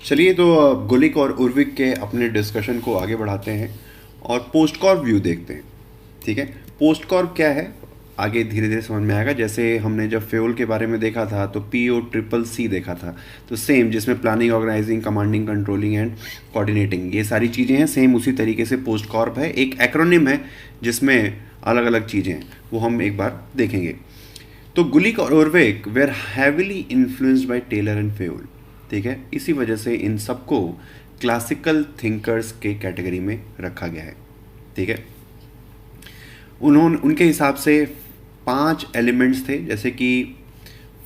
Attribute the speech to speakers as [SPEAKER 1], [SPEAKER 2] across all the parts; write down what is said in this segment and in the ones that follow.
[SPEAKER 1] चलिए तो गुलिक और उर्विक के अपने डिस्कशन को आगे बढ़ाते हैं और पोस्ट कॉर्प व्यू देखते हैं। ठीक है, पोस्ट कॉर्प क्या है आगे धीरे धीरे समझ में आएगा। जैसे हमने जब फ्यूल के बारे में देखा था तो POCCC देखा था, तो सेम जिसमें planning, organising, commanding, controlling and coordinating ये सारी चीज़ें हैं, सेम उसी तरीके से पोस्ट कॉर्प है। एक एक्रोनिम है जिसमें अलग अलग चीज़ें हैं, वो हम एक बार देखेंगे। तो गुलिक और Urwick were heavily influenced by Taylor and Fayol. ठीक है, इसी वजह से इन सबको क्लासिकल थिंकर्स के कैटेगरी में रखा गया है। ठीक है, उनके हिसाब से 5 एलिमेंट्स थे, जैसे कि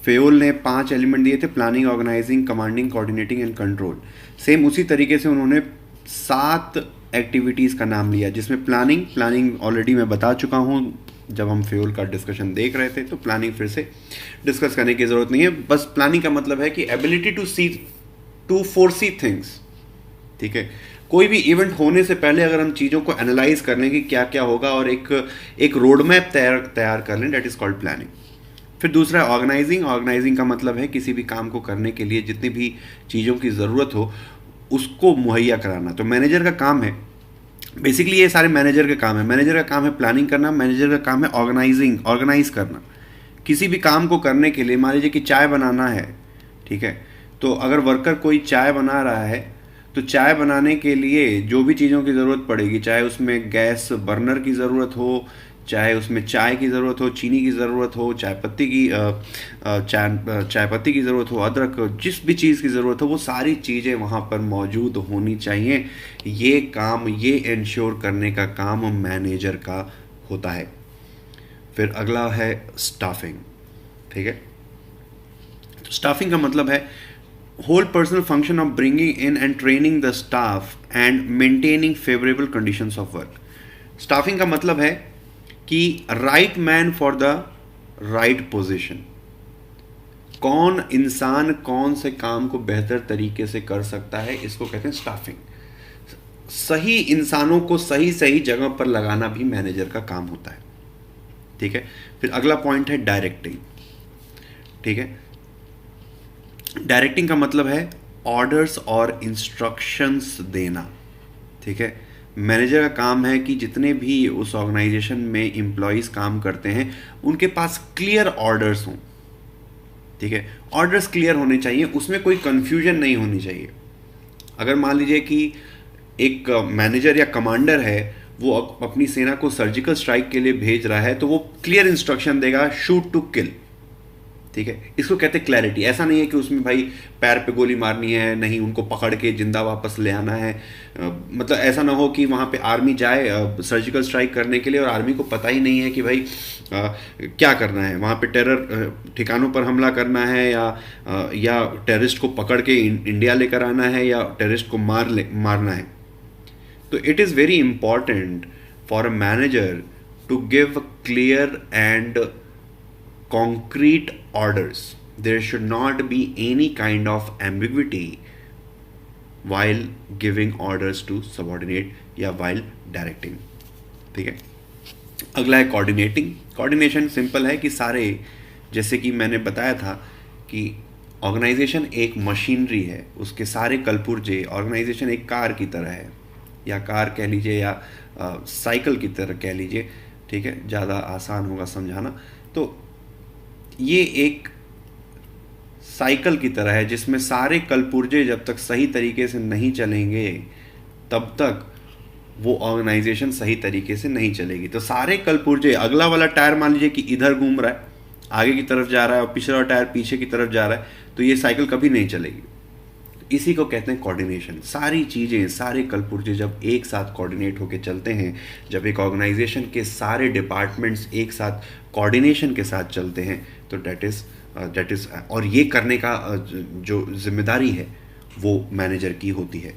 [SPEAKER 1] फेयोल ने 5 एलिमेंट दिए थे, planning, organising, commanding, coordinating and control. Same उसी तरीके से उन्होंने 7 एक्टिविटीज़ का नाम लिया, जिसमें प्लानिंग ऑलरेडी मैं बता चुका हूँ जब हम फ्यूल का डिस्कशन देख रहे थे, तो प्लानिंग फिर से डिस्कस करने की ज़रूरत नहीं है। बस प्लानिंग का मतलब है कि एबिलिटी टू फोरसी थिंग्स। ठीक है, कोई भी इवेंट होने से पहले अगर हम चीज़ों को एनालाइज कर लें कि क्या क्या होगा और एक रोड मैप तैयार कर लें, डेट इज़ कॉल्ड प्लानिंग। फिर दूसरा ऑर्गेनाइजिंग का मतलब है किसी भी काम को करने के लिए जितनी भी चीज़ों की ज़रूरत हो उसको मुहैया कराना। तो मैनेजर का काम है, बेसिकली ये सारे मैनेजर का काम है। मैनेजर का काम है प्लानिंग करना, मैनेजर का काम है ऑर्गेनाइज करना। किसी भी काम को करने के लिए, मान लीजिए कि चाय बनाना है, ठीक है, तो अगर वर्कर कोई चाय बना रहा है तो चाय बनाने के लिए जो भी चीज़ों की ज़रूरत पड़ेगी, चाहे उसमें गैस बर्नर की ज़रूरत हो, चाहे उसमें चाय की ज़रूरत हो, चीनी की ज़रूरत हो, चाय पत्ती की ज़रूरत हो, अदरक, जिस भी चीज़ की ज़रूरत हो, वो सारी चीज़ें वहाँ पर मौजूद होनी चाहिए। ये इंश्योर करने का काम मैनेजर का होता है। फिर अगला है स्टाफिंग। ठीक है, तो स्टाफिंग का मतलब है whole personal function of bringing in and training the staff and maintaining favorable conditions of work। Staffing का मतलब है कि right man for the right position. कौन इंसान कौन से काम को बेहतर तरीके से कर सकता है, इसको कहते हैं स्टाफिंग। सही इंसानों को सही सही जगह पर लगाना भी मैनेजर का काम होता है। ठीक है, फिर अगला पॉइंट है डायरेक्टिंग। ठीक है, डायरेक्टिंग का मतलब है ऑर्डर्स और इंस्ट्रक्शंस देना। ठीक है, मैनेजर का काम है कि जितने भी उस ऑर्गेनाइजेशन में एम्प्लॉयज़ काम करते हैं उनके पास क्लियर ऑर्डर्स हों। ठीक है, ऑर्डर्स क्लियर होने चाहिए, उसमें कोई कंफ्यूजन नहीं होनी चाहिए। अगर मान लीजिए कि एक मैनेजर या कमांडर है, वो अपनी सेना को सर्जिकल स्ट्राइक के लिए भेज रहा है, तो वो क्लियर इंस्ट्रक्शन देगा, शूट टू किल। ठीक है, इसको कहते हैं क्लैरिटी। ऐसा नहीं है कि उसमें भाई पैर पे गोली मारनी है, नहीं, उनको पकड़ के जिंदा वापस ले आना है। मतलब ऐसा ना हो कि वहाँ पे आर्मी जाए सर्जिकल स्ट्राइक करने के लिए और आर्मी को पता ही नहीं है कि भाई क्या करना है, वहाँ पे टेरर ठिकानों पर हमला करना है या टेररिस्ट को पकड़ के इंडिया लेकर आना है या टेररिस्ट को मारना है। तो it is very important for a manager to give clear and concrete orders. There should not be any kind of ambiguity while giving orders to subordinate या while directing। ठीक है, अगला है कोऑर्डिनेटिंग। कोऑर्डिनेशन सिंपल है कि सारे, जैसे कि मैंने बताया था कि ऑर्गेनाइजेशन एक मशीनरी है, उसके सारे कलपुर्जे, ऑर्गेनाइजेशन एक कार की तरह है, या कार कह लीजिए या साइकिल की तरह कह लीजिए। ठीक है, ज़्यादा आसान होगा समझाना। तो ये एक साइकिल की तरह है जिसमें सारे कलपुर्जे जब तक सही तरीके से नहीं चलेंगे तब तक वो ऑर्गेनाइजेशन सही तरीके से नहीं चलेगी। तो सारे कलपुर्जे, अगला वाला टायर मान लीजिए कि इधर घूम रहा है, आगे की तरफ जा रहा है, और पिछला वाला टायर पीछे की तरफ जा रहा है, तो ये साइकिल कभी नहीं चलेगी। इसी को कहते हैं कोऑर्डिनेशन। सारी चीज़ें, सारे कलपुर्जे जब एक साथ कोऑर्डिनेट होकर चलते हैं, जब एक ऑर्गेनाइजेशन के सारे डिपार्टमेंट्स एक साथ कोऑर्डिनेशन के साथ चलते हैं, तो डेट इज़ और ये करने का जो जिम्मेदारी है वो मैनेजर की होती है।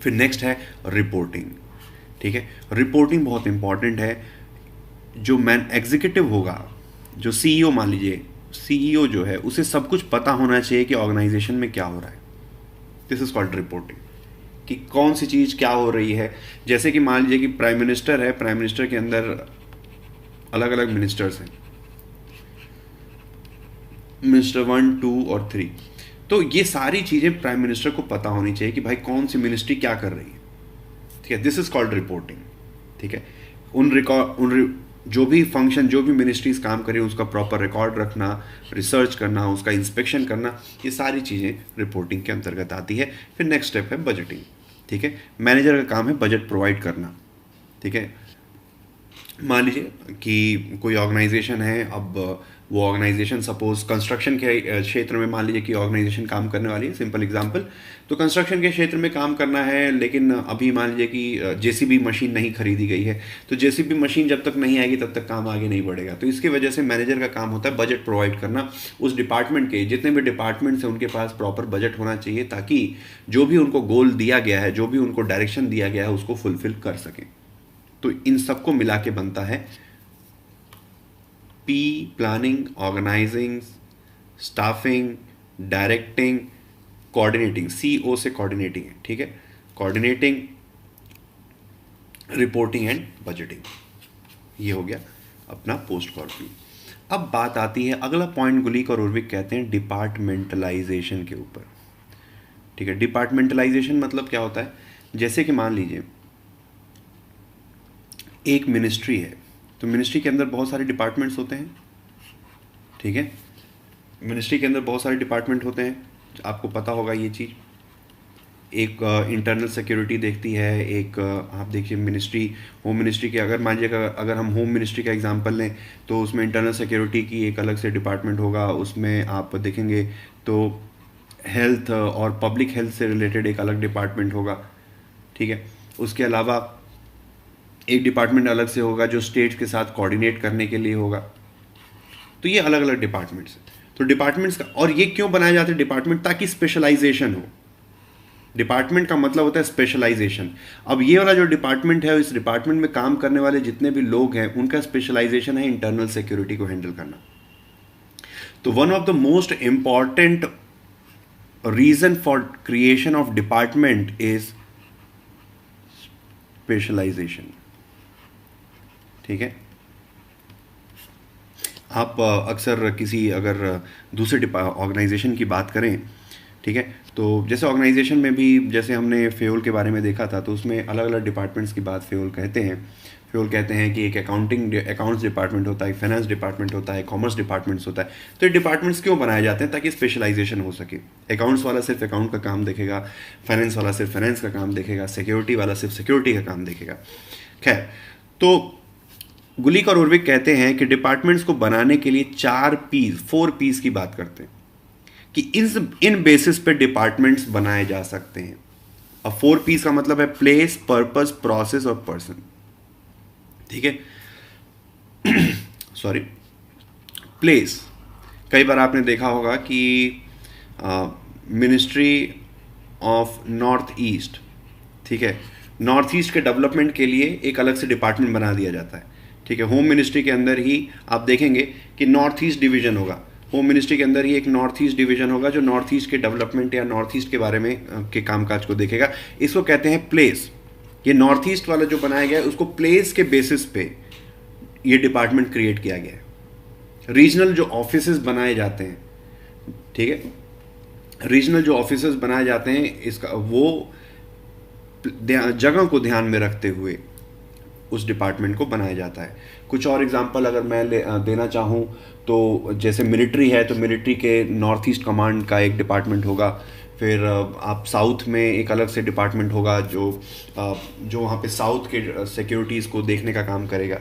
[SPEAKER 1] फिर नेक्स्ट है रिपोर्टिंग। ठीक है, रिपोर्टिंग बहुत इंपॉर्टेंट है। जो एग्जीक्यूटिव होगा, जो CEO, मान लीजिए CEO जो है, उसे सब कुछ पता होना चाहिए कि ऑर्गेनाइजेशन में क्या हो रहा है। दिस इज कॉल्ड रिपोर्टिंग, कि कौन सी चीज़ क्या हो रही है। जैसे कि मान लीजिए कि प्राइम मिनिस्टर है, प्राइम मिनिस्टर के अंदर अलग अलग मिनिस्टर्स हैं, मिनिस्टर 1, 2 और 3। तो ये सारी चीज़ें प्राइम मिनिस्टर को पता होनी चाहिए कि भाई कौन सी मिनिस्ट्री क्या कर रही है, ठीक है। दिस इज कॉल्ड रिपोर्टिंग, ठीक है। जो भी फंक्शन, जो भी मिनिस्ट्रीज काम करें उसका प्रॉपर रिकॉर्ड रखना, रिसर्च करना, उसका इंस्पेक्शन करना, ये सारी चीज़ें रिपोर्टिंग के अंतर्गत आती है। फिर नेक्स्ट स्टेप है बजटिंग, ठीक है। मैनेजर का काम है बजट प्रोवाइड करना, ठीक है। मान लीजिए कि कोई ऑर्गेनाइजेशन है, अब वो ऑर्गेनाइजेशन सपोज कंस्ट्रक्शन के क्षेत्र में मान लीजिए कि ऑर्गेनाइजेशन काम करने वाली है, सिंपल एग्जांपल। तो कंस्ट्रक्शन के क्षेत्र में काम करना है, लेकिन अभी मान लीजिए कि जेसीबी मशीन नहीं खरीदी गई है, तो जेसीबी मशीन जब तक नहीं आएगी तब तक काम आगे नहीं बढ़ेगा। तो इसकी वजह से मैनेजर का काम होता है बजट प्रोवाइड करना। उस डिपार्टमेंट के जितने भी डिपार्टमेंट्स हैं उनके पास प्रॉपर बजट होना चाहिए, ताकि जो भी उनको गोल दिया गया है, जो भी उनको डायरेक्शन दिया गया है, उसको फुलफिल कर सकें। तो इन सबको मिला के बनता है P, planning, organising, staffing, directing, coordinating. C O से कोऑर्डिनेटिंग है, ठीक है। कोऑर्डिनेटिंग, रिपोर्टिंग एंड बजटिंग, ये हो गया अपना पोस्ट कॉर्पी। अब बात आती है, अगला पॉइंट गुलीक और उर्विक कहते हैं डिपार्टमेंटलाइजेशन के ऊपर, ठीक है। डिपार्टमेंटलाइजेशन मतलब क्या होता है? जैसे कि मान लीजिए एक मिनिस्ट्री है, तो मिनिस्ट्री के अंदर बहुत सारे डिपार्टमेंट्स होते हैं, ठीक है। मिनिस्ट्री के अंदर बहुत सारे डिपार्टमेंट होते हैं, आपको पता होगा ये चीज़। एक इंटरनल सिक्योरिटी देखती है, एक आप देखिए मिनिस्ट्री, होम मिनिस्ट्री के, अगर मान लीजिए अगर हम होम मिनिस्ट्री का एग्जांपल लें तो उसमें इंटरनल सिक्योरिटी की एक अलग से डिपार्टमेंट होगा। उसमें आप देखेंगे तो हेल्थ और पब्लिक हेल्थ से रिलेटेड एक अलग डिपार्टमेंट होगा, ठीक है। उसके अलावा एक डिपार्टमेंट अलग से होगा जो स्टेट्स के साथ कोऑर्डिनेट करने के लिए होगा। तो ये अलग अलग डिपार्टमेंट्स हैं। तो डिपार्टमेंट्स का, और ये क्यों बनाए जाते हैं डिपार्टमेंट? ताकि स्पेशलाइजेशन हो। डिपार्टमेंट का मतलब होता है स्पेशलाइजेशन। अब ये वाला जो डिपार्टमेंट है, इस डिपार्टमेंट में काम करने वाले जितने भी लोग हैं उनका स्पेशलाइजेशन है इंटरनल सिक्योरिटी को हैंडल करना। तो one of the most important reason for creation of department is specialisation, ठीक है। आप अक्सर किसी अगर दूसरे ऑर्गेनाइजेशन की बात करें, ठीक है, तो जैसे ऑर्गेनाइजेशन में भी जैसे हमने फ्यूल के बारे में देखा था, तो उसमें अलग अलग डिपार्टमेंट्स की बात फ्यूल कहते हैं। फ्यूल कहते हैं कि एक अकाउंट्स डिपार्टमेंट होता है, एक फाइनेंस डिपार्टमेंट होता है, कॉमर्स डिपार्टमेंट्स होता है। तो ये डिपार्टमेंट्स क्यों बनाए जाते हैं? ताकि स्पेशलाइजेशन हो सके। अकाउंट्स वाला सिर्फ अकाउंट का काम देखेगा, फाइनेंस वाला सिर्फ फाइनेंस का काम देखेगा, सिक्योरिटी वाला सिर्फ सिक्योरिटी का काम देखेगा। खैर, तो गुलीक और उर्विक कहते हैं कि डिपार्टमेंट्स को बनाने के लिए 4 पीस की बात करते हैं कि इन बेसिस पे डिपार्टमेंट्स बनाए जा सकते हैं। अब 4 पीस का मतलब है प्लेस, पर्पस, प्रोसेस और पर्सन, ठीक है। Sorry, place. कई बार आपने देखा होगा कि मिनिस्ट्री ऑफ नॉर्थ ईस्ट, ठीक है, नॉर्थ ईस्ट के डेवलपमेंट के लिए एक अलग से डिपार्टमेंट बना दिया जाता है, ठीक है। होम मिनिस्ट्री के अंदर ही आप देखेंगे कि नॉर्थ ईस्ट डिवीजन होगा। होम मिनिस्ट्री के अंदर ही एक नॉर्थ ईस्ट डिवीजन होगा जो नॉर्थ ईस्ट के डेवलपमेंट या नॉर्थ ईस्ट के बारे में के कामकाज को देखेगा। इसको कहते हैं प्लेस। ये नॉर्थ ईस्ट वाला जो बनाया गया है उसको प्लेस के बेसिस पे ये डिपार्टमेंट क्रिएट किया गया है। रीजनल जो ऑफिसेज बनाए जाते हैं, ठीक है, रीजनल जो ऑफिसेज बनाए जाते हैं, इसका वो जगह को ध्यान में रखते हुए उस डिपार्टमेंट को बनाया जाता है। कुछ और एग्जांपल अगर मैं देना चाहूँ तो जैसे मिलिट्री है, तो मिलिट्री के नॉर्थ ईस्ट कमांड का एक डिपार्टमेंट होगा। फिर आप साउथ में एक अलग से डिपार्टमेंट होगा जो वहाँ पे साउथ के सिक्योरिटीज़ को देखने का काम करेगा।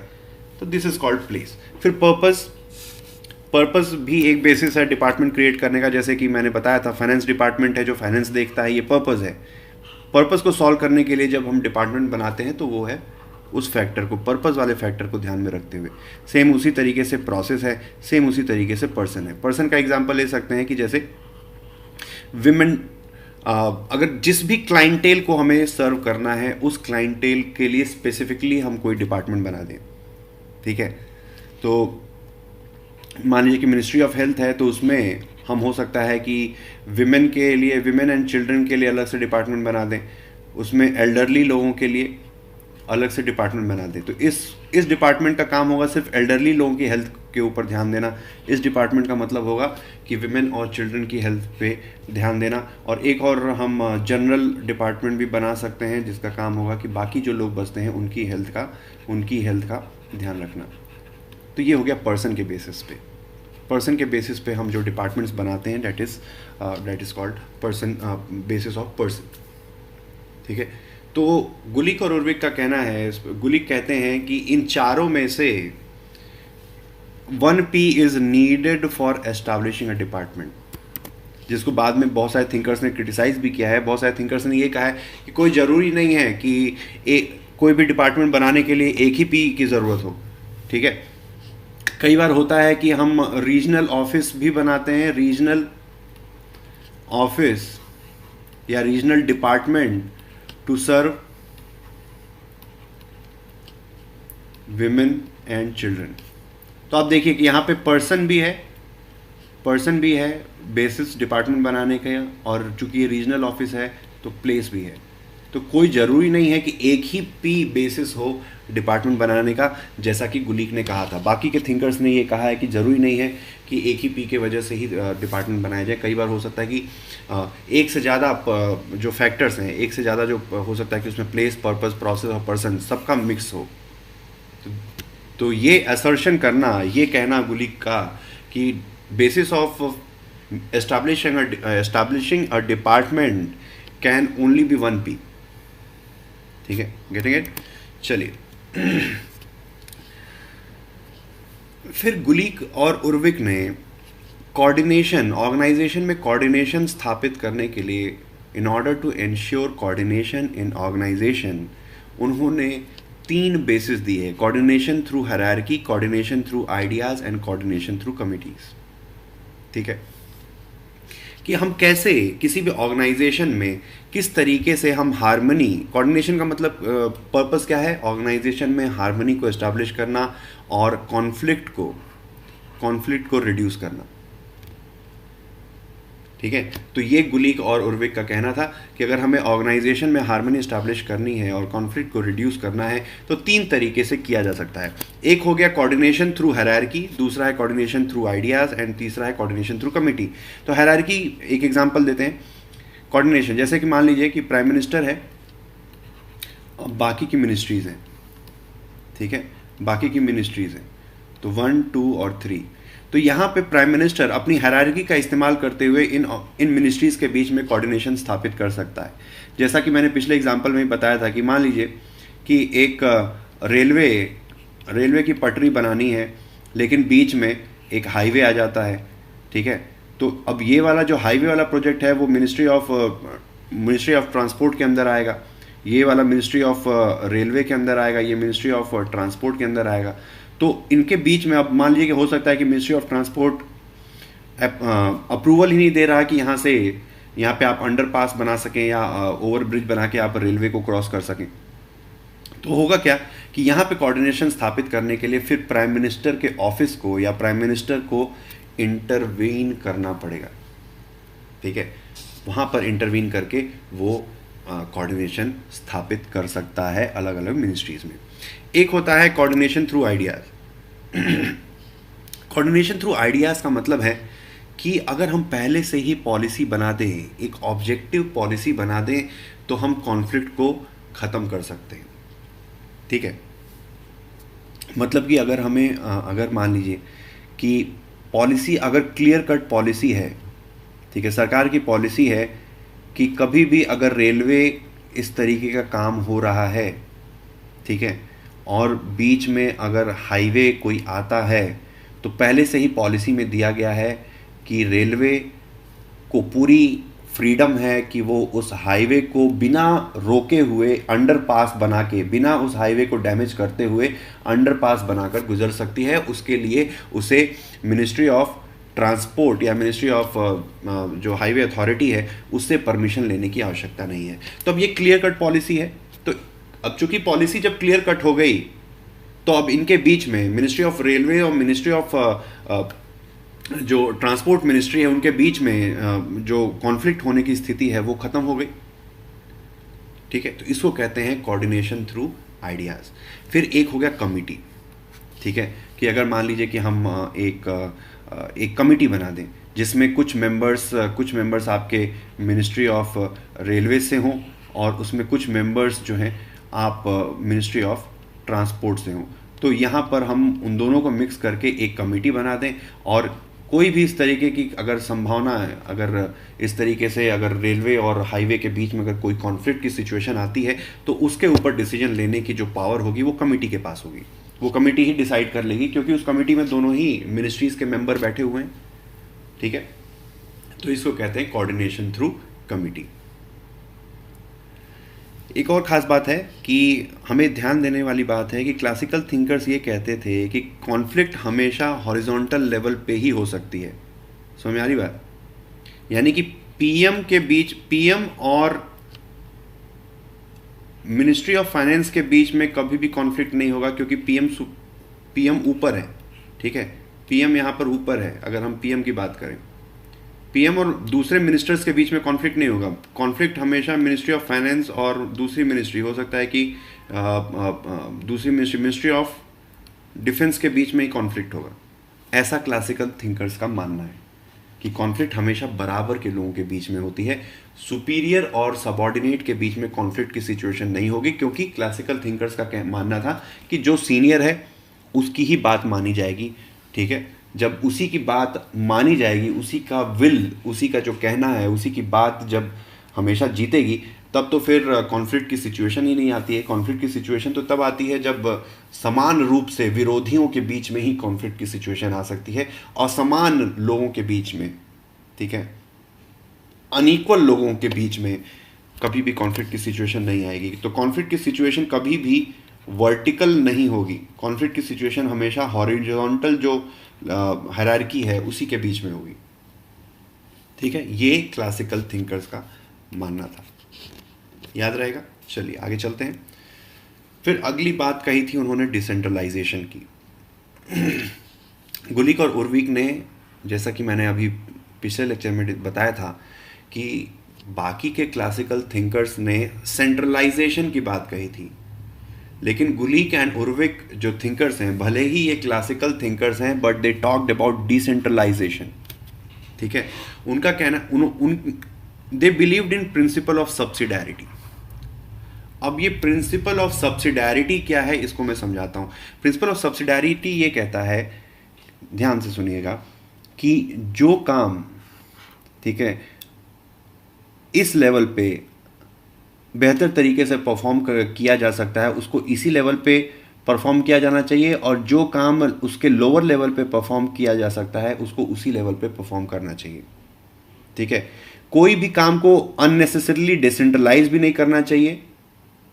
[SPEAKER 1] तो दिस इज़ कॉल्ड प्लेस। फिर पर्पस भी एक बेसिस है डिपार्टमेंट क्रिएट करने का। जैसे कि मैंने बताया था, फाइनेंस डिपार्टमेंट है जो फाइनेंस देखता है, ये पर्पस है। पर्पस को सॉल्व करने के लिए जब हम डिपार्टमेंट बनाते हैं तो वो है उस फैक्टर को, पर्पस वाले फैक्टर को ध्यान में रखते हुए। सेम उसी तरीके से प्रोसेस है, सेम उसी तरीके से पर्सन है। पर्सन का एग्जांपल ले सकते हैं कि जैसे विमेन, अगर जिस भी क्लाइंटेल को हमें सर्व करना है उस क्लाइंटेल के लिए स्पेसिफिकली हम कोई डिपार्टमेंट बना दें, ठीक है। तो मान लीजिए कि मिनिस्ट्री ऑफ हेल्थ है, तो उसमें हम हो सकता है कि विमेन के लिए, विमेन एंड चिल्ड्रन के लिए अलग से डिपार्टमेंट बना दें, उसमें एल्डरली लोगों के लिए अलग से डिपार्टमेंट बना दें। तो इस डिपार्टमेंट का काम होगा सिर्फ एल्डरली लोगों की हेल्थ के ऊपर ध्यान देना। इस डिपार्टमेंट का मतलब होगा कि विमेन और चिल्ड्रन की हेल्थ पे ध्यान देना। और एक और हम जनरल डिपार्टमेंट भी बना सकते हैं जिसका काम होगा कि बाकी जो लोग बचते हैं उनकी हेल्थ का ध्यान रखना। तो ये हो गया पर्सन के बेसिस पे। पर्सन के बेसिस पे हम जो डिपार्टमेंट्स बनाते हैं that is called person, basis of person. ठीक है। तो गुलिक और उर्विक का कहना है, गुलिक कहते हैं कि इन चारों में से 1P is needed for establishing a department, जिसको बाद में बहुत सारे थिंकर्स ने क्रिटिसाइज भी किया है। बहुत सारे थिंकर्स ने ये कहा है कि कोई ज़रूरी नहीं है कि कोई भी डिपार्टमेंट बनाने के लिए एक ही पी की ज़रूरत हो। ठीक है। कई बार होता है कि हम रीजनल ऑफिस भी बनाते हैं, रीजनल ऑफिस या regional department to serve women and children. तो आप देखिए कि यहाँ पे पर्सन भी है बेसिस डिपार्टमेंट बनाने का, और चूंकि ये रीजनल ऑफिस है तो प्लेस भी है। तो कोई ज़रूरी नहीं है कि एक ही पी बेसिस हो डिपार्टमेंट बनाने का, जैसा कि गुलिक ने कहा था। बाकी के थिंकर्स ने ये कहा है कि ज़रूरी नहीं है कि एक ही पी के वजह से ही डिपार्टमेंट बनाया जाए। कई बार हो सकता है कि एक से ज़्यादा जो फैक्टर्स हैं, एक से ज़्यादा जो हो सकता है कि उसमें प्लेस, पर्पस, प्रोसेस और पर्सन सबका मिक्स हो। तो ये असर्शन करना, ये कहना गुलिक का कि basis of establishing a department can only be 1P। ठीक है, गेटिंग इट। चलिए फिर गुलिक और उर्विक ने कोऑर्डिनेशन, ऑर्गेनाइजेशन में कोऑर्डिनेशन स्थापित करने के लिए, in order to ensure coordination in organisation, उन्होंने 3 बेसिस दिए: coordination through hierarchy, coordination through ideas and coordination through committees. ठीक है, कि हम कैसे किसी भी ऑर्गेनाइजेशन में किस तरीके से हम हार्मनी, कोऑर्डिनेशन का मतलब पर्पस क्या है, ऑर्गेनाइजेशन में हार्मनी को एस्टैब्लिश करना और कॉन्फ्लिक्ट को रिड्यूस करना। ठीक है। तो ये गुलिक और उर्विक का कहना था कि अगर हमें ऑर्गेनाइजेशन में हार्मनी एस्टैब्लिश करनी है और कॉन्फ्लिक्ट को रिड्यूस करना है तो 3 तरीके से किया जा सकता है। एक हो गया कोऑर्डिनेशन थ्रू हायरार्की, दूसरा है कोऑर्डिनेशन थ्रू आइडियाज एंड तीसरा है कोऑर्डिनेशन थ्रू कमिटी। तो हायरार्की एक एग्जांपल देते हैं। कोऑर्डिनेशन, जैसे कि मान लीजिए कि प्राइम मिनिस्टर है और बाकी की मिनिस्ट्रीज हैं। ठीक है, बाकी की मिनिस्ट्रीज हैं, तो 1, 2 और 3। तो यहाँ पे प्राइम मिनिस्टर अपनी हायरार्की का इस्तेमाल करते हुए इन मिनिस्ट्रीज़ के बीच में कोऑर्डिनेशन स्थापित कर सकता है। जैसा कि मैंने पिछले एग्जांपल में बताया था कि मान लीजिए कि एक रेलवे की पटरी बनानी है, लेकिन बीच में एक हाईवे आ जाता है। ठीक है, तो अब ये वाला जो हाईवे वाला प्रोजेक्ट है वो मिनिस्ट्री ऑफ ट्रांसपोर्ट के अंदर आएगा, ये वाला मिनिस्ट्री ऑफ रेलवे के अंदर आएगा, ये मिनिस्ट्री ऑफ ट्रांसपोर्ट के अंदर आएगा। तो इनके बीच में अब मान लीजिए कि हो सकता है कि मिनिस्ट्री ऑफ ट्रांसपोर्ट अप्रूवल ही नहीं दे रहा कि यहाँ पे आप अंडरपास बना सकें या ओवर ब्रिज बना के आप रेलवे को क्रॉस कर सकें। तो होगा क्या कि यहाँ पे कोऑर्डिनेशन स्थापित करने के लिए फिर प्राइम मिनिस्टर के ऑफिस को या प्राइम मिनिस्टर को इंटरवीन करना पड़ेगा। ठीक है, वहाँ पर इंटरवीन करके वो कोऑर्डिनेशन स्थापित कर सकता है अलग अलग मिनिस्ट्रीज़ में। एक होता है coordination through ideas. Coordination through ideas का मतलब है कि अगर हम पहले से ही पॉलिसी बना दें, एक ऑब्जेक्टिव पॉलिसी बना दें, तो हम कॉन्फ्लिक्ट को ख़त्म कर सकते हैं। ठीक है, मतलब कि अगर मान लीजिए कि पॉलिसी अगर क्लियर कट पॉलिसी है, ठीक है, सरकार की पॉलिसी है कि कभी भी अगर रेलवे इस तरीके का काम हो रहा है, ठीक है, और बीच में अगर हाईवे कोई आता है, तो पहले से ही पॉलिसी में दिया गया है कि रेलवे को पूरी फ्रीडम है कि वो उस हाईवे को बिना रोके हुए अंडरपास बना के, बिना उस हाईवे को डैमेज करते हुए अंडरपास बनाकर गुजर सकती है। उसके लिए उसे मिनिस्ट्री ऑफ ट्रांसपोर्ट या मिनिस्ट्री ऑफ जो हाईवे अथॉरिटी है उससे परमिशन लेने की आवश्यकता नहीं है। तो अब ये क्लियर कट पॉलिसी है। तो अब चूंकि पॉलिसी जब क्लियर कट हो गई, तो अब इनके बीच में मिनिस्ट्री ऑफ रेलवे और मिनिस्ट्री ऑफ जो ट्रांसपोर्ट मिनिस्ट्री है, उनके बीच में जो कॉन्फ्लिक्ट होने की स्थिति है वो ख़त्म हो गई। ठीक है, तो इसको कहते हैं कोऑर्डिनेशन थ्रू आइडियाज़। फिर एक हो गया कमिटी। ठीक है, कि अगर मान लीजिए कि हम एक कमिटी बना दें जिसमें कुछ मेंबर्स आपके मिनिस्ट्री ऑफ रेलवे से हों और उसमें कुछ मेंबर्स जो हैं आप मिनिस्ट्री ऑफ ट्रांसपोर्ट से हों, तो यहाँ पर हम उन दोनों को मिक्स करके एक कमेटी बना दें और कोई भी इस तरीके की अगर संभावना है, अगर इस तरीके से अगर रेलवे और हाईवे के बीच में अगर कोई कॉन्फ्लिक्ट की सिचुएशन आती है तो उसके ऊपर डिसीजन लेने की जो पावर होगी वो कमेटी के पास होगी। वो कमेटी ही डिसाइड कर लेगी क्योंकि उस कमेटी में दोनों ही मिनिस्ट्रीज के मेंबर बैठे हुए हैं। ठीक है, तो इसको कहते हैं कोऑर्डिनेशन थ्रू कमेटी। एक और ख़ास बात है कि हमें ध्यान देने वाली बात है कि क्लासिकल थिंकर्स ये कहते थे कि कॉन्फ्लिक्ट हमेशा हॉरिजॉन्टल लेवल पे ही हो सकती है। समझ में आ रही बात? यानी कि पीएम और मिनिस्ट्री ऑफ फाइनेंस के बीच में कभी भी कॉन्फ्लिक्ट नहीं होगा क्योंकि पीएम ऊपर है। ठीक है, पीएम यहाँ पर ऊपर है। अगर हम पीएम की बात करें, पीएम और दूसरे मिनिस्टर्स के बीच में कॉन्फ्लिक्ट नहीं होगा। कॉन्फ्लिक्ट हमेशा मिनिस्ट्री ऑफ फाइनेंस और दूसरी मिनिस्ट्री, हो सकता है कि दूसरी मिनिस्ट्री ऑफ डिफेंस के बीच में ही कॉन्फ्लिक्ट होगा। ऐसा क्लासिकल थिंकर्स का मानना है कि कॉन्फ्लिक्ट हमेशा बराबर के लोगों के बीच में होती है, सुपीरियर और सबॉर्डिनेट के बीच में कॉन्फ्लिक्ट की सिचुएशन नहीं होगी, क्योंकि क्लासिकल थिंकर्स का मानना था कि जो सीनियर है उसकी ही बात मानी जाएगी। ठीक है, जब उसी की बात मानी जाएगी, उसी का विल, उसी का जो कहना है, उसी की बात जब हमेशा जीतेगी, तब तो फिर कॉन्फ्लिक्ट की सिचुएशन ही नहीं आती है। कॉन्फ्लिक्ट की सिचुएशन तो तब आती है जब समान रूप से विरोधियों के बीच में ही कॉन्फ्लिक्ट की सिचुएशन आ सकती है, असमान लोगों के बीच में, ठीक है, अनइक्वल लोगों के बीच में कभी भी कॉन्फ्लिक्ट की सिचुएशन नहीं आएगी। तो कॉन्फ्लिक्ट की सिचुएशन कभी भी वर्टिकल नहीं होगी। कॉन्फ्लिक्ट की सिचुएशन हमेशा हॉरिजॉन्टल जो हायरार्की है उसी के बीच में होगी। ठीक है, ये क्लासिकल थिंकर्स का मानना था, याद रहेगा। चलिए आगे चलते हैं। फिर अगली बात कही थी उन्होंने डिसेंट्रलाइजेशन की। गुलिक और उर्विक ने, जैसा कि मैंने अभी पिछले लेक्चर में बताया था, कि बाकी के क्लासिकल थिंकर्स ने सेंट्रलाइजेशन की बात कही थी, लेकिन गुलिक एंड उर्विक जो थिंकर्स हैं, भले ही ये क्लासिकल थिंकर्स हैं, but they talked about decentralisation. ठीक है, उनका कहना, they believed in principle of subsidiarity. अब ये प्रिंसिपल ऑफ सब्सिडारिटी क्या है, इसको मैं समझाता हूं। प्रिंसिपल ऑफ सब्सिडारिटी ये कहता है, ध्यान से सुनिएगा, कि जो काम, ठीक है, इस लेवल पे बेहतर तरीके से परफॉर्म किया जा सकता है, उसको इसी लेवल पे परफॉर्म किया जाना चाहिए, और जो काम उसके लोअर लेवल पे परफॉर्म किया जा सकता है उसको उसी लेवल पे परफॉर्म करना चाहिए। ठीक है, कोई भी काम को अननेसेसरीली डिसेंट्रलाइज भी नहीं करना चाहिए,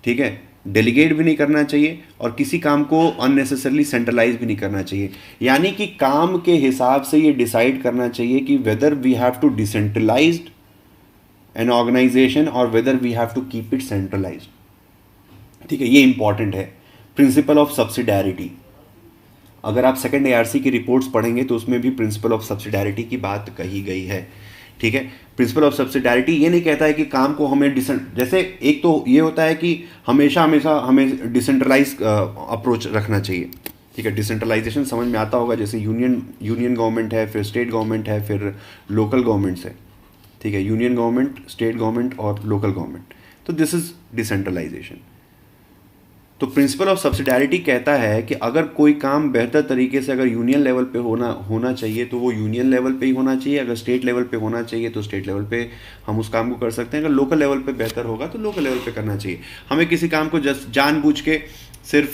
[SPEAKER 1] ठीक है, डेलीगेट भी नहीं करना चाहिए, और किसी काम को अननेसेसरली सेंट्रलाइज भी नहीं करना चाहिए। यानी कि काम के हिसाब से ये डिसाइड करना चाहिए कि whether we have to decentralised an organisation और whether we have to keep it centralised. ठीक है, ये इंपॉर्टेंट है, प्रिंसिपल ऑफ सब्सिडारिटी। अगर आप सेकंड एआरसी की रिपोर्ट्स पढ़ेंगे तो उसमें भी प्रिंसिपल ऑफ सब्सिडारिटी की बात कही गई है। ठीक है, प्रिंसिपल ऑफ सब्सिडारिटी ये नहीं कहता है कि काम को हमें जैसे एक तो ये होता है कि हमेशा हमें डिसेंट्रलाइज अप्रोच रखना चाहिए। ठीक है, डिसेंट्रलाइजेशन समझ में आता होगा, जैसे यूनियन गवर्नमेंट है, फिर स्टेट गवर्नमेंट है, फिर लोकल गवर्नमेंट्स है। ठीक है, यूनियन गवर्नमेंट, स्टेट गवर्नमेंट और लोकल गवर्नमेंट, तो दिस इज डिसेंट्रलाइजेशन। तो प्रिंसिपल ऑफ सब्सिडारिटी कहता है कि अगर कोई काम बेहतर तरीके से अगर यूनियन लेवल पे होना चाहिए तो वो यूनियन लेवल पे ही होना चाहिए, अगर स्टेट लेवल पे होना चाहिए तो स्टेट लेवल पे हम उस काम को कर सकते हैं, अगर लोकल लेवल पे बेहतर होगा तो लोकल लेवल पे करना चाहिए। हमें किसी काम को जानबूझ के सिर्फ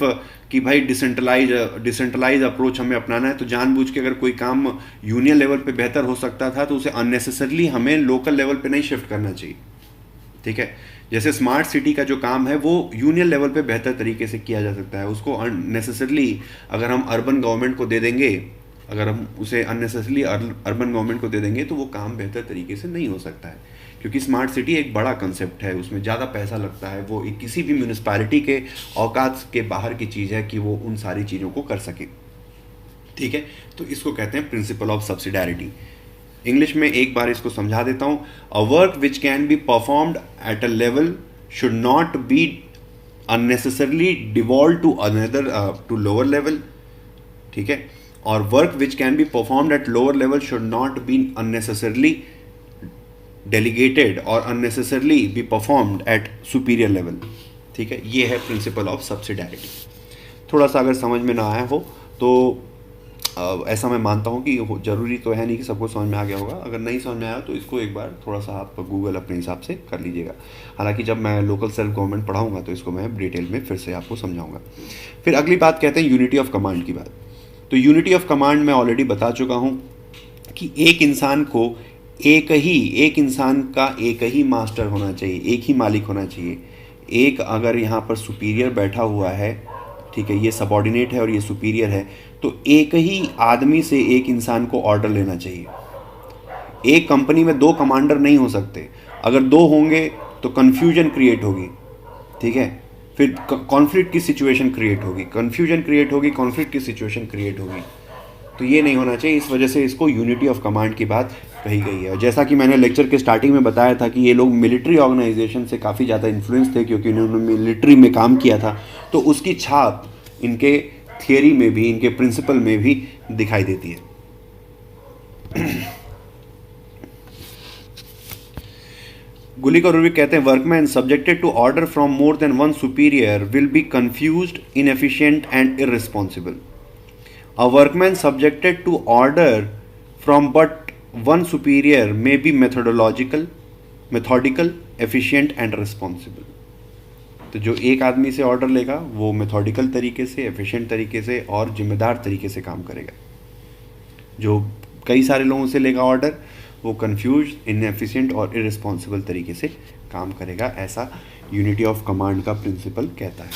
[SPEAKER 1] कि भाई डिसेंट्रलाइज अप्रोच हमें अपनाना है, तो जानबूझ के अगर कोई काम यूनियन लेवल पे बेहतर हो सकता था तो उसे अननेसेसरली हमें लोकल लेवल पे नहीं शिफ्ट करना चाहिए। ठीक है, जैसे स्मार्ट सिटी का जो काम है वो यूनियन लेवल पे बेहतर तरीके से किया जा सकता है, उसको अननेसेसरली अगर हम अर्बन गवर्नमेंट को दे देंगे, अगर हम उसे अननेसेसरली अर्बन गवर्नमेंट को दे देंगे तो वो काम बेहतर तरीके से नहीं हो सकता है, क्योंकि स्मार्ट सिटी एक बड़ा कंसेप्ट है, उसमें ज़्यादा पैसा लगता है, वो किसी भी म्यूनिसिपैलिटी के औकात के बाहर की चीज़ है कि वो उन सारी चीज़ों को कर सके। ठीक है, तो इसको कहते हैं प्रिंसिपल ऑफ सब्सिडारिटी। इंग्लिश में एक बार इसको समझा देता हूं। A work which can be performed at a level should not B unnecessarily devolved to another to lower level, ठीक है, और work which can be performed at lower level should not be unnecessarily delegated और unnecessarily be performed at superior level. ठीक है, ये है principal of सब्सिडारिटी। थोड़ा सा अगर समझ में ना आया हो तो ऐसा मैं मानता हूँ कि ज़रूरी तो है नहीं कि सबको समझ में आ गया होगा। अगर नहीं समझ में आया तो इसको एक बार थोड़ा सा आप गूगल अपने हिसाब से कर लीजिएगा। हालांकि जब मैं लोकल सेल्फ गवर्नमेंट पढ़ाऊँगा तो इसको मैं डिटेल में फिर से आपको समझाऊँगा। फिर अगली बात कहते हैं यूनिटी ऑफ कमांड की बात। तो यूनिटी ऑफ कमांड मैं ऑलरेडी बता चुका हूँ कि एक इंसान का एक ही मास्टर होना चाहिए, एक ही मालिक होना चाहिए। एक अगर यहाँ पर सुपीरियर बैठा हुआ है, ठीक है, ये सबॉर्डिनेट है और ये सुपीरियर है, तो एक ही आदमी से एक इंसान को ऑर्डर लेना चाहिए। एक कंपनी में दो कमांडर नहीं हो सकते। अगर दो होंगे तो कन्फ्यूजन क्रिएट होगी, ठीक है, फिर कॉन्फ्लिक्ट की सिचुएशन क्रिएट होगी, कन्फ्यूजन क्रिएट होगी, कॉन्फ्लिक्ट की सिचुएशन क्रिएट होगी। तो ये नहीं होना चाहिए। इस वजह से इसको यूनिटी ऑफ कमांड की बात कही गई है। और जैसा कि मैंने लेक्चर के स्टार्टिंग में बताया था कि ये लोग मिलिट्री ऑर्गेनाइजेशन से काफ़ी ज़्यादा इन्फ्लुएंस थे, क्योंकि इन्होंने मिलिट्री में काम किया था, तो उसकी छाप इनके थियरी में भी, इनके प्रिंसिपल में भी दिखाई देती है। गुलिक और उर्विक कहते हैं workman subjected to order from more than one superior will be confused, inefficient and irresponsible. A workman subjected to order from but one superior may be methodical, efficient and responsible. तो जो एक आदमी से order लेगा वो methodical तरीके से, efficient तरीके से और जिम्मेदार तरीके से काम करेगा। जो कई सारे लोगों से लेगा ऑर्डर वो कंफ्यूज, इनएफिशिएंट और इररिस्पॉन्सिबल तरीके से काम करेगा। ऐसा यूनिटी ऑफ कमांड का प्रिंसिपल कहता है।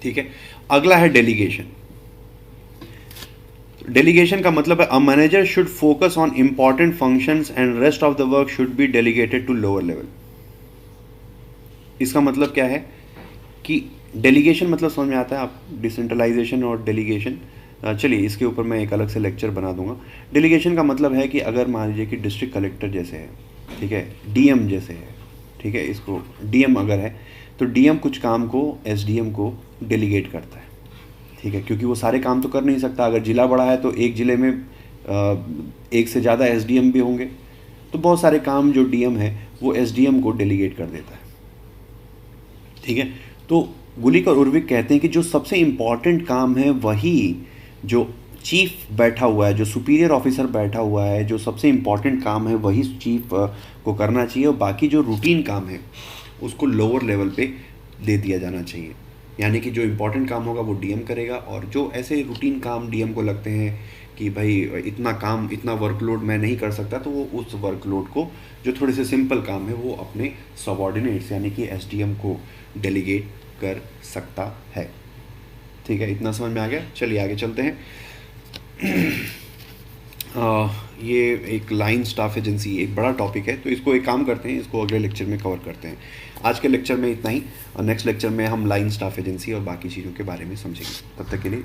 [SPEAKER 1] ठीक है, अगला है डेलीगेशन। डेलीगेशन का मतलब है a manager should focus on important functions and rest of the work should be delegated to lower level. इसका मतलब क्या है कि डेलीगेशन मतलब समझ में आता है आप, डिसेंट्रलाइजेशन और डेलीगेशन। चलिए इसके ऊपर मैं एक अलग से लेक्चर बना दूंगा। डेलीगेशन का मतलब है कि अगर मान लीजिए कि डिस्ट्रिक्ट कलेक्टर जैसे है, ठीक है, डीएम जैसे है, ठीक है, इसको डीएम अगर है तो डीएम कुछ काम को एसडीएम को डेलीगेट करता है, ठीक है, क्योंकि वो सारे काम तो कर नहीं सकता। अगर जिला बड़ा है तो एक ज़िले में एक से ज़्यादा एसडीएम भी होंगे, तो बहुत सारे काम जो डीएम है वो एसडीएम को डेलीगेट कर देता है। ठीक है, तो गुलिक और उर्विक कहते हैं कि जो सबसे इम्पॉर्टेंट काम है वही जो चीफ बैठा हुआ है, जो सुपीरियर ऑफिसर बैठा हुआ है, जो सबसे इम्पॉर्टेंट काम है वही चीफ को करना चाहिए, और बाकी जो रूटीन काम है उसको लोअर लेवल पे दे दिया जाना चाहिए। यानी कि जो इम्पोर्टेंट काम होगा वो डीएम करेगा, और जो ऐसे रूटीन काम डीएम को लगते हैं कि भाई इतना काम, इतना वर्कलोड मैं नहीं कर सकता, तो वो उस वर्कलोड को, जो थोड़े से सिंपल काम है, वो अपने सबऑर्डिनेट्स यानी कि एसडीएम को डेलीगेट कर सकता है। ठीक है, इतना समझ में आ गया। चलिए आगे चलते हैं। ये एक लाइन स्टाफ एजेंसी एक बड़ा टॉपिक है, तो इसको एक काम करते हैं, इसको अगले लेक्चर में कवर करते हैं। आज के लेक्चर में इतना ही, और नेक्स्ट लेक्चर में हम लाइन स्टाफ एजेंसी और बाकी चीज़ों के बारे में समझेंगे। तब तक के लिए